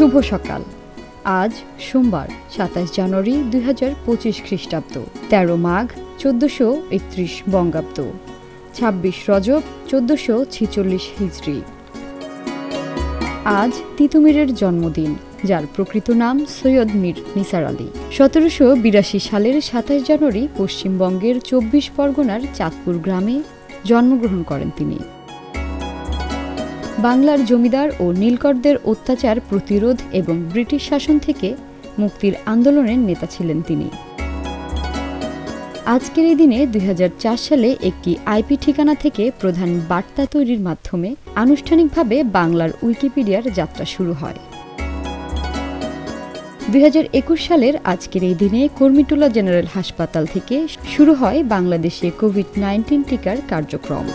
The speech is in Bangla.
শুভ সকাল। আজ সোমবার ২৭ জানুয়ারি ২০২৫ খ্রিস্টাব্দ, ১৩ মাঘ ১৪৩১ বঙ্গাব্দ, ২৬ রজব ১৪৪৬ হিজরি। আজ তিতুমীরের জন্মদিন, যার প্রকৃত নাম সৈয়দ মীর নিসার আলী। ১৭৮২ সালের ২৭ জানুয়ারি পশ্চিমবঙ্গের ২৪ পরগনার চাঁদপুর গ্রামে জন্মগ্রহণ করেন তিনি। বাংলার জমিদার ও নীলকরদের অত্যাচার প্রতিরোধ এবং ব্রিটিশ শাসন থেকে মুক্তির আন্দোলনের নেতা ছিলেন তিনি। আজকের এই দিনে ২০০৪ সালে একটি আইপি ঠিকানা থেকে প্রধান বার্তা তৈরির মাধ্যমে আনুষ্ঠানিকভাবে বাংলার উইকিপিডিয়ার যাত্রা শুরু হয়। ২০২১ সালের আজকের এই দিনে কুর্মিটোলা জেনারেল হাসপাতাল থেকে শুরু হয় বাংলাদেশে কোভিড-১৯ টিকার কার্যক্রম।